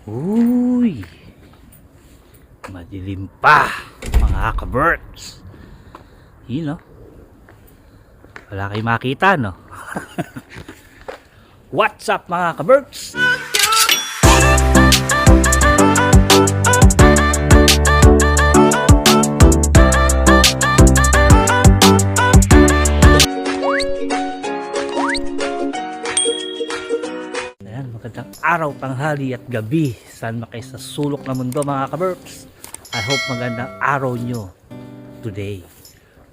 Uy, madilim pa mga ka-birds. Yun, no? Wala kayong makita, no? What's up mga ka-birds? Ayan, magandang araw, tanghali at gabi. Saan makay sa sulok na mundo mga ka-birds? I hope magandang araw nyo today.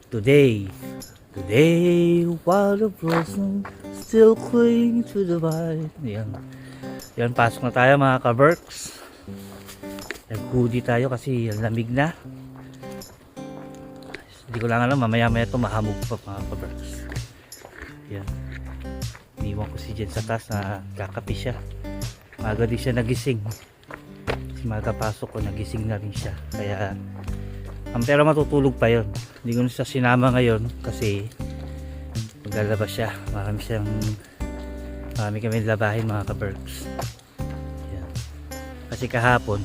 Today, while the blossom still cling to the vine. Yan, pasok na tayo mga ka-birds. Nag-hoodie tayo kasi lamig na. Hindi ko lang alam, mamaya ito mahamog pa mga ka-birds. Yan. Iniwan ko si Jen sa taas na kakapi siya. Maga di siya nagising. Kasi maga pasok ko, nagising na rin siya. Kaya, pero matutulog pa yon. Hindi ko na siya sinama ngayon kasi maglalaba siya. Marami kami labahin mga ka-birds. Yan. Kasi kahapon,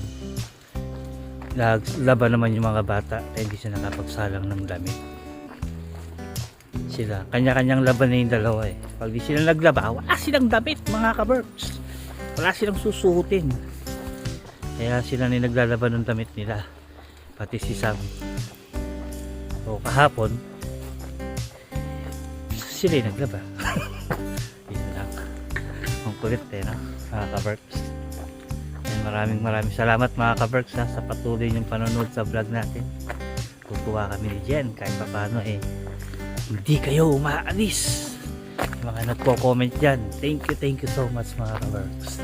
naglaba naman yung mga bata kaya hindi siya nakapagsalang ng damit. Sila, kanya-kanyang laban na yung dalawa eh. Pag di sila naglaba, wala silang damit mga ka-birds. Wala silang susuotin. Kaya sila na naglalaban ng damit nila. Pati si Sam. So kahapon, sila yung naglaba. Yun lang. Ang kulit eh, no? Mga ka-birds. Maraming salamat mga ka-birds sa patuloy ng panonood sa vlog natin. Tutuwa kami ni Jen kahit pa paano eh. Hindi kayo umaalis. Yung mga nagko-comment dyan, thank you so much mga ka-birds.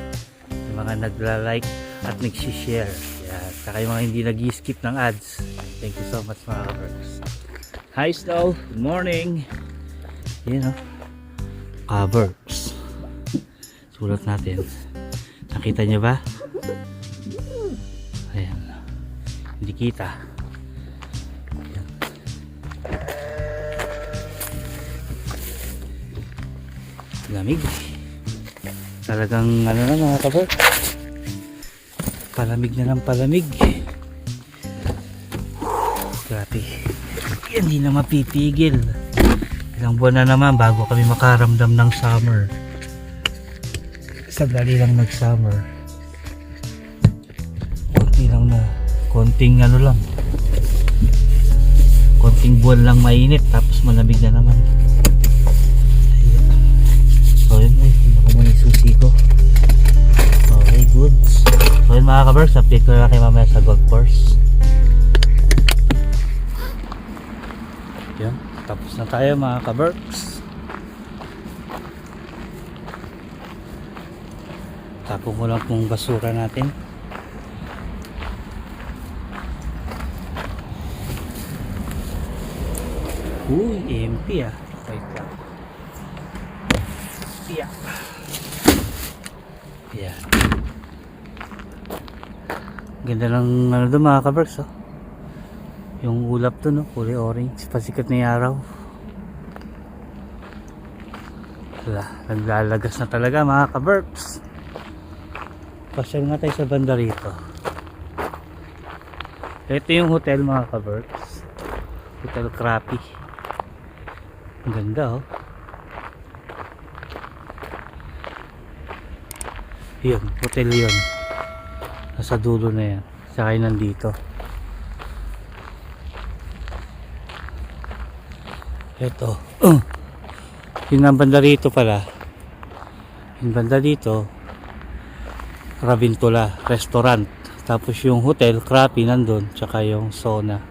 Yung mga nagla-like at nag-share. Yan. Saka yung mga hindi nag-skip ng ads, thank you so much mga ka-birds. Hi Snow, good morning. Yan o, ka-birds. Sulat natin. Nakita nyo ba? Ayan. Hindi kita. Lamig. Talagang ano na mga ka-bird. Palamig na ng palamig. Grabe. Hindi na mapipigil. Ilang buwan na naman bago kami makaramdam ng summer. Sandali lang nag-summer. Konti lang na. Konting ano lang. Konting buwan lang mainit tapos malamig na naman. So yun, hindi ko muna yung susi ko. Okay, goods. So yun mga ka-birds, update ko na kayo mamaya sa golf course. Yun, tapos na tayo mga ka-birds. Tapon ko lang kung basura natin. Uy, EMP ah. Wait lang. Yeah. Yeah. Ganda ng ano doon mga ka-birds oh. Yung ulap doon oh, kulay orange, pasikat na yung araw. Wala, naglalagas na talaga mga ka-birds. Pasyal nga tayo sa banda rito. Ito yung hotel mga ka-birds. Hotel Krapi. Ang ganda oh. Yun, hotel yun. Nasa dulo na yan. Saka yun nandito. Ito. Yung banda rito pala. Yung banda dito, Ravintula Restaurant. Tapos yung hotel, Krapi nandun. Tsaka yung sauna.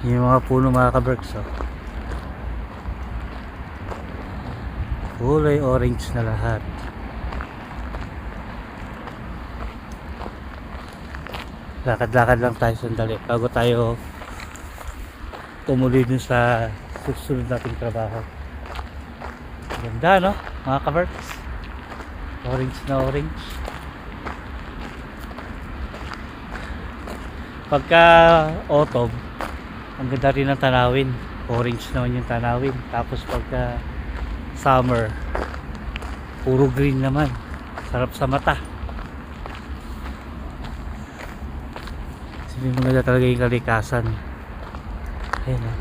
Yung mga puno mga ka-birds oh. Kulay orange na lahat. Lakad-lakad lang tayo sandali bago tayo tumuloy dun sa susunod nating trabaho. Ganda no mga ka-birds. Orange na orange. Pagka autumn, ang ganda rin ng tanawin. Orange naman yung tanawin. Tapos pagka summer, puro green naman, sarap sa mata. Kasi maganda talaga yung kalikasan. Ayan o.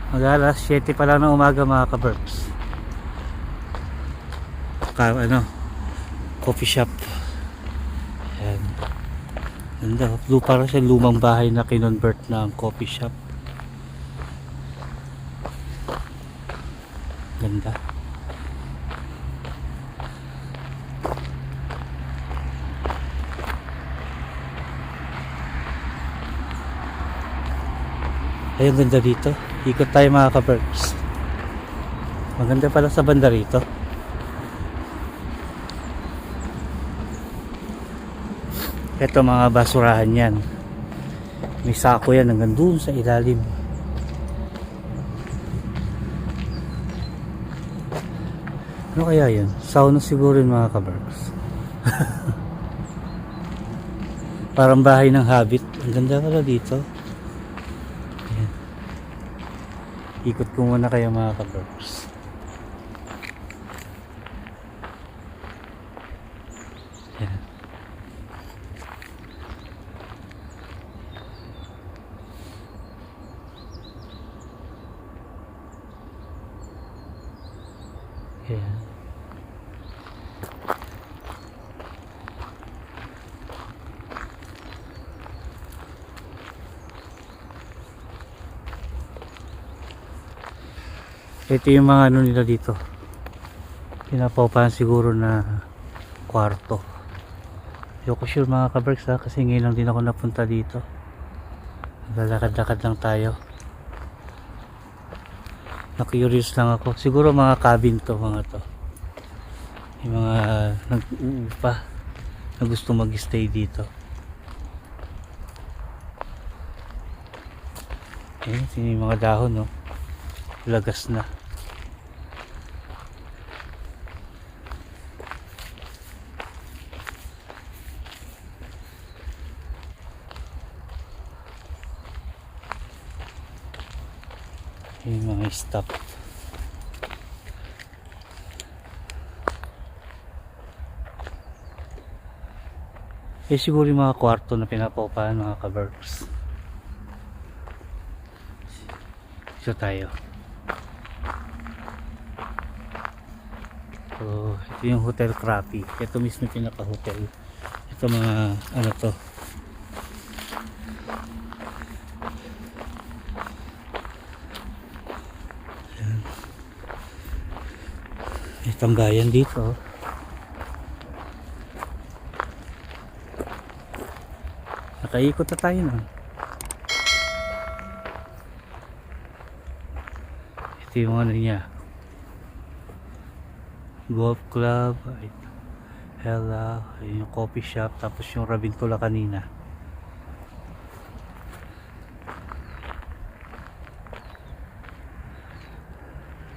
Mag-alas 7 pa lang ng umaga mga ka-Berks. Coffee shop. Ayan. Ganda. Parang siya lumang bahay na kinonvert ng coffee shop. Ganda. Ayun, ganda dito. Ikot tayo mga ka-Berks. Maganda pala sa banda rito. Ito mga basurahan yan. May sako yan hanggang doon sa ilalim. Ano kaya yan? Sauna siguro yun mga ka-Berks. Parang bahay ng Hobbit. Ang ganda pala dito. Ayan. Ikot ko muna kayo mga ka-Berks. Ayan. Ayan. Ito yung mga ano nila dito. Pinapaupahan siguro na kwarto. Hindi ko sure mga ka-Berks ha, kasi ngayon lang din ako napunta dito. Lalakad-lakad lang tayo. Na-curious lang ako. Siguro mga cabin to, mga to. Yung mga nag-uupa na gusto mag-stay dito. Ayan, yung mga dahon, no? Lagas na. Yung mga stop. Siguro yung mga kwarto na pinapaupahan mga ka-Berks. Dito tayo. So, ito yung Hotel Krapi. Ito mismo yung pinaka-hotel. Ito mga ano to. May tambayan dito. Nakaikot na tayo na. Ito yung ano niya. Golf club. Hela. Yung coffee shop. Tapos yung Rabintula kanina.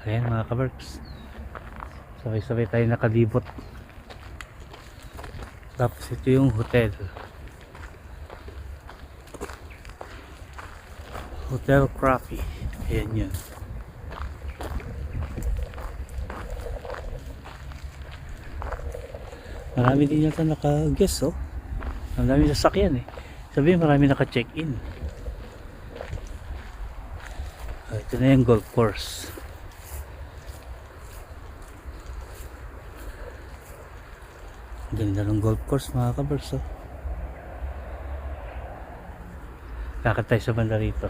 Ayan mga ka-Berks. Sabay-sabay tayo nakalibot. Tapos ito yung hotel. Hotel Krapi. Ayan yun. Marami din yata naka-guest oh. Ang dami sasakyan eh. Sabihin marami naka-check-in. Ito na yung golf course. Ganda ng golf course mga ka-Berks oh. Lakad tayo sa banda rito.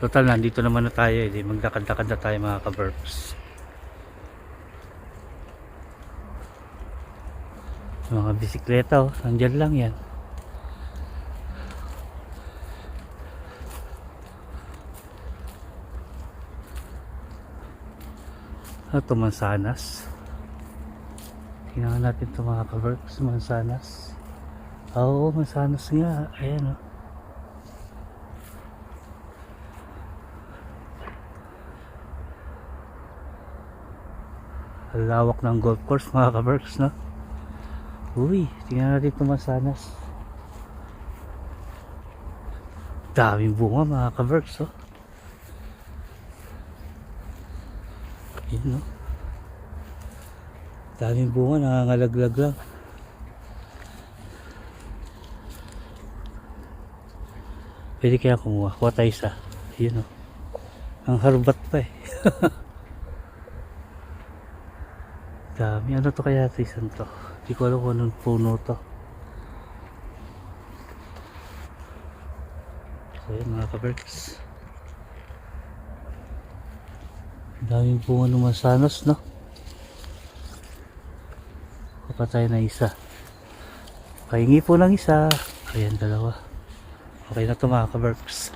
Total nandito naman na tayo eh. Magdakad-dakad na tayo mga ka-Berks. Mga bisikleta oh. Nandyan lang yan. Ito mansanas. Tingnan natin ito mga ka-Berks. Mansanas. Oo, mansanas nga. Ayan o. Lawak ng golf course mga ka-Berks, no? Uy, tingnan natin ito mansanas. Daming bunga mga ka-Berks, oh. Ayan, no? Daming bunga, nangangalaglag lang. Pwede kaya kumuha. Kuha tayo isa. Yun o. Ang harbat pa eh. Dami. Ano to kaya ito isang to? Hindi ko alam kung anong puno to. So yun mga kaberks. Daming bunga ng mansanas, no? Kuha tayo na isa. Pahingi po ng isa. Ayan, dalawa. Okay na ito mga kaberks.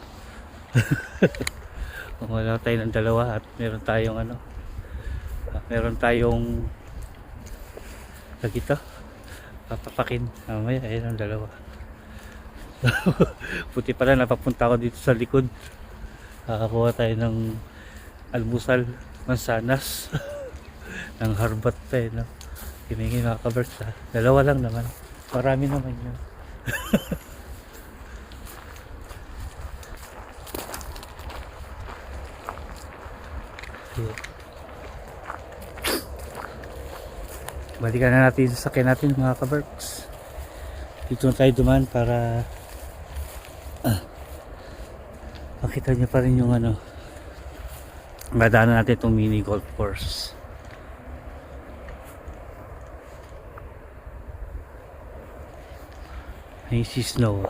Kumuha tayo ng dalawa at meron tayong ano. Meron tayong ito. Papapakin. Mamaya, ayan ang dalawa. Puti pala napapunta ako dito sa likod. Kakakuha tayo ng almusal, mansanas. Ng harbat pa eh, no? Himingi mga kaberks ha. Dalawa lang naman. Marami naman yun. Balikan na natin sa sakyan natin mga kaberks. Dito na tayo duman para makita nyo pa rin yung ano, madaanan natin itong mini golf course. Icy snow.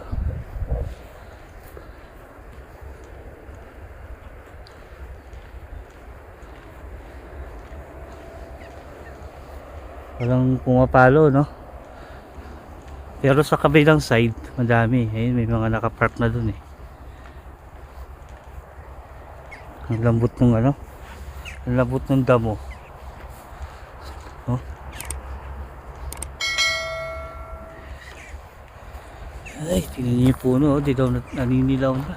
Walang pumapalo, no? Pero sa kabilang side, madami. Ayun, may mga nakapark na dun eh. Ang lambot ng ano? Ang lambot ng damo. Oh. Ay, tingnan niyo yung puno, oh. Di daw naninilaw na.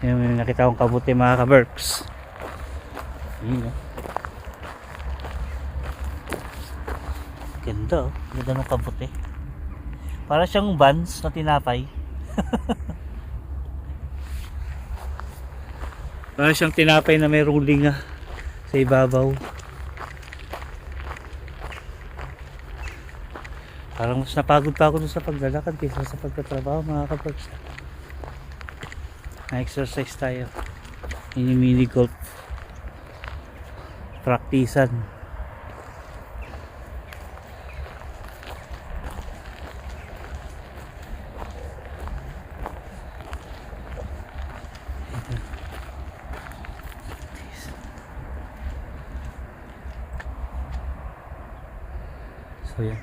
Yan, may nakita akong kabuti mga kaberks. Yun oh. Ganda oh. Ganda ng kabuti. Para siyang buns na tinapay. Para siyang tinapay na mayroong linga sa ibabaw. Parang mas napagod pa ako sa paglalakad kaysa sa pagtatrabaho mga kaberks. Na-exercise tayo. Yun yung mini golf. Praktisan. So yan.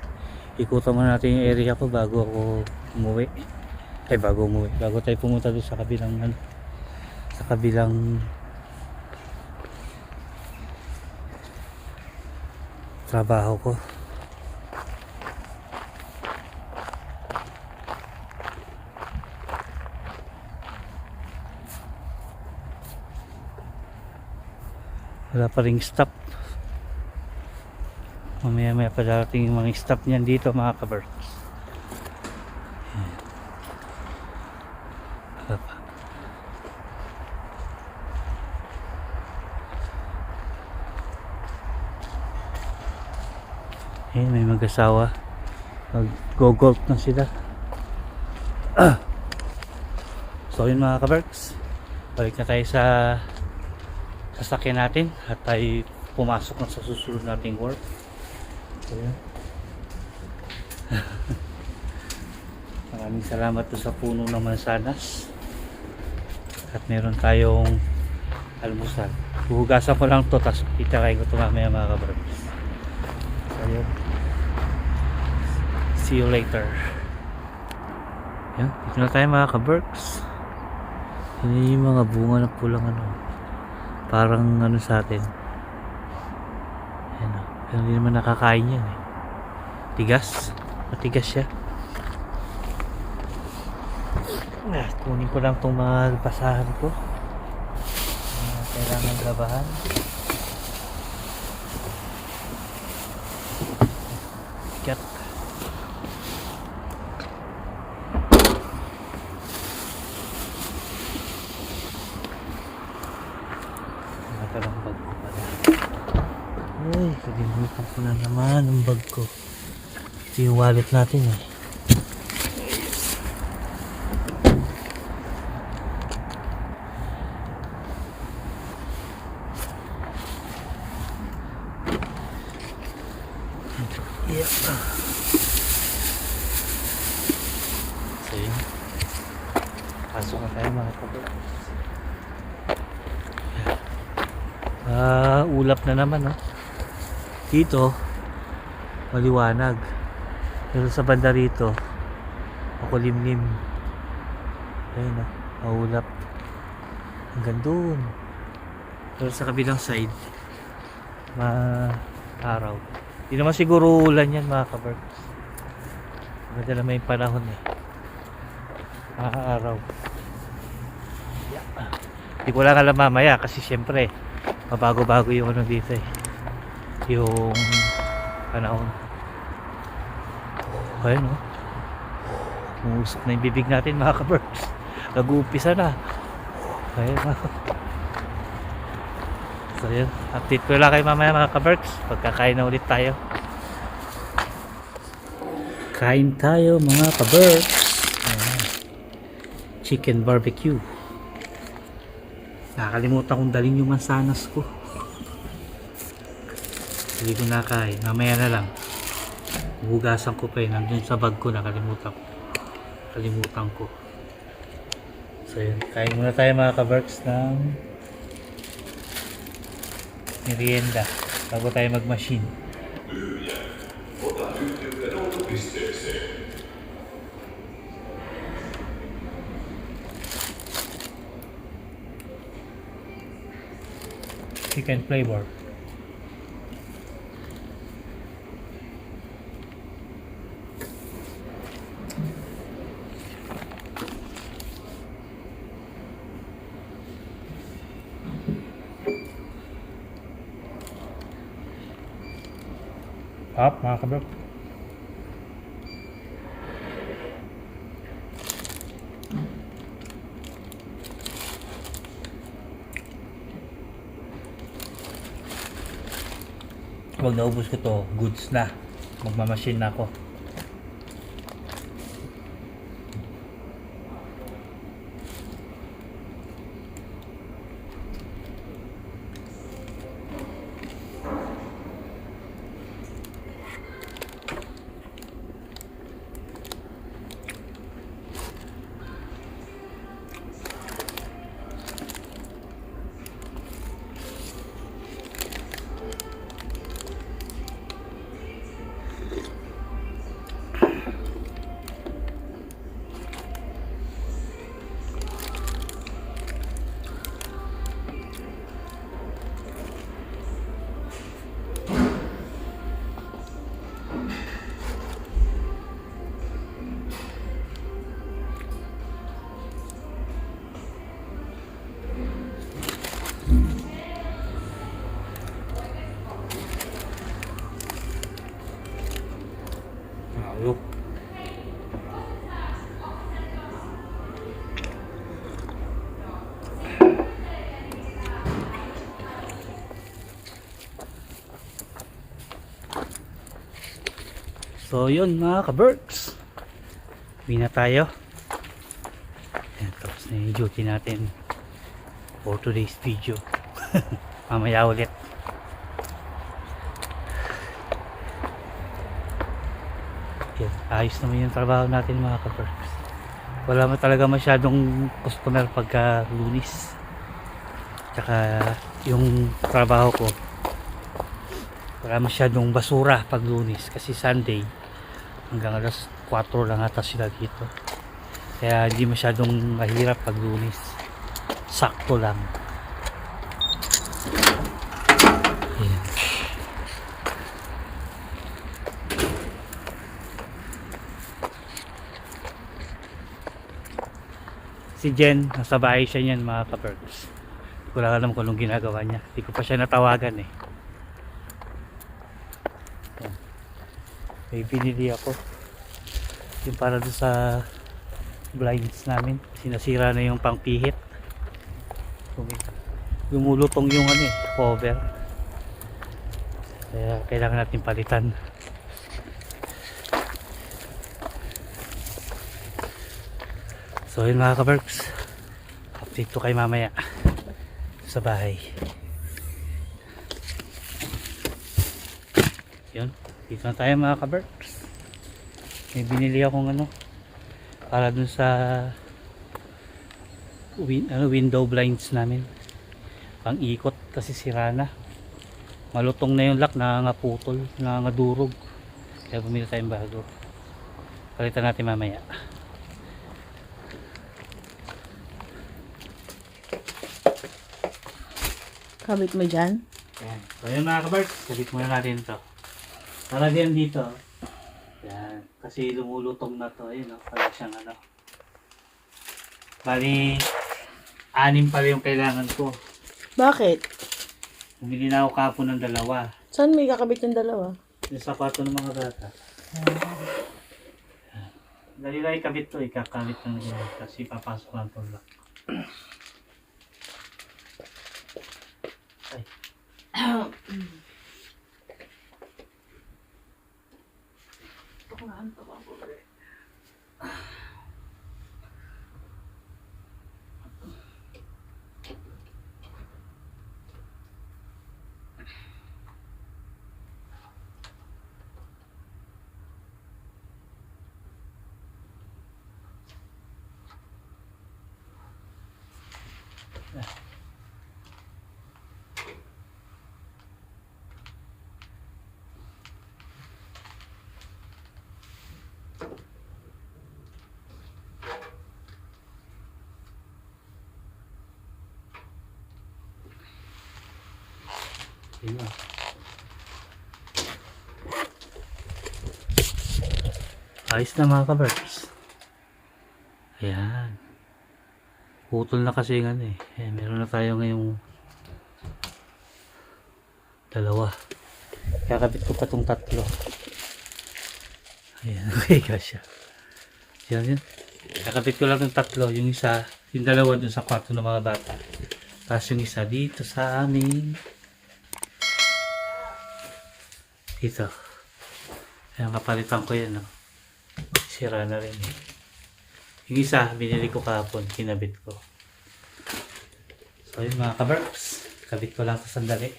Ikutan muna natin yung area ko bago ako umuwi. Bago tayo pumunta doon sa kabilang ano, sa kabilang trabaho ko. Wala pa ring stop. Mamaya pa darating yung mga stop niyan dito mga kaberks. Ayan, may mag-asawa. Mag-go-golf na sila. So yun mga kaberks, balik na tayo sa sasakyan natin at tayo pumasok na sa susunod nating work. So yun. Maraming salamat to sa puno ng mansanas. At meron tayong almusal. Huhugasan ko lang to, tapos kita kayo ito mamaya mga kaberks. So yun. See you later. Yan, dito na tayo mga kaberks. Yun yung mga bunga na pulang ano, parang ano sa atin. Yan o. Pero hindi naman nakakain yan eh. Tigas. Matigas siya. Kunin ko lang itong mga basahan ko. Kailangan labahan. Kat. Ako na naman ang bag ko. Ito yung wallet natin eh. Yeah. So yun. Pasok na tayo mga kabarks. Ulap na naman no? Dito maliwanag, pero sa banda rito makulimlim. Ayun no, maulap hanggang doon, pero sa kabilang side araw. Hindi naman siguro ulan yan mga kabarks. Maganda naman yung panahon eh, araw. Hindi ko lang alam mamaya kasi syempre mabago-bago yung ano dito eh, yung panahon. Ayun o, umusok na yung bibig natin mga kabarks. Nag-uumpisa na. Ayun o. So yun, update ko lang kayo mamaya mga kabarks. Pagkakain na ulit tayo. Kain tayo mga kabarks. Chicken barbecue. Nakakalimutan kong dalhin yung mansanas ko. Hindi ko nakain. Mamaya na lang. Hugasan ko pa yun. Nandun sa bag ko. Nakalimutan ko. So yun. Kain muna tayo mga kabarks ng merienda bago tayo mag-machine. Chicken flavor. Up mga kabrok. Pag naubos ko to, goods na. Magmamachine na ako. Ayok. So yun mga ka-Berks, uwi na tayo. Ayan, tapos na yung duty natin for today's video. Mamaya ulit. Ayan, ayos naman yung trabaho natin mga ka-Berks. Wala mo talaga masyadong customer pagka Lunis. Tsaka yung trabaho ko, wala masyadong basura pag Lunis kasi Sunday hanggang alas 4 lang ata sila dito, kaya hindi masyadong mahirap pag Lunis, sakto lang. Ayan. Si Jen, nasa bahay siya niyan mga ka-Berks. Hindi ko lang alam kung anong ginagawa niya, hindi ko pa siya natawagan eh. May binili ako yung para doon sa blinds namin, sinasira na yung pangpihit, lumulutong yung ano eh, cover. Kaya kailangan natin palitan. So yun mga ka-Berks, update ko kayo mamaya sa bahay. Yun, dito na tayo mga ka-Berks. May binili akong para dun sa window blinds namin, pang ikot kasi sira na, malutong na yung lock, nangangaputol, nangangadurog, kaya bumili tayong bago. Palitan natin mamaya. Kabit mo dyan? Yan. So yun mga ka-Berks, sabit muna natin ito. Talagyan dito. Yan. Kasi lumulutong na to. Ayun, pala siyang bali, 6 pala yung kailangan ko. Bakit? Bumili na ako kapon ng 2. Saan may kakabit yung dalawa? Yung sapato ng mga bata. Dali lang ikabit to. Ikakabit lang yun. Kasi papasok lang to lang. Ay. Diba? Ayos na mga ka-Berks. Ayan. Putol na kasi yung Ayan, meron na tayo ngayong 2. Kakabit ko pa itong 3. Ayan, okay ka siya. Yan yun. Kakabit ko lang itong 3. Yung isa, yung 2 dun sa kwarto ng mga bata. Tapos yung isa dito sa amin. Dito. Ayan, kapalitan ko yan. Sira na rin eh. Yung isa, binili ko kahapon. Kinabit ko. So yun mga ka-Berks. Kabit ko lang sa sandali.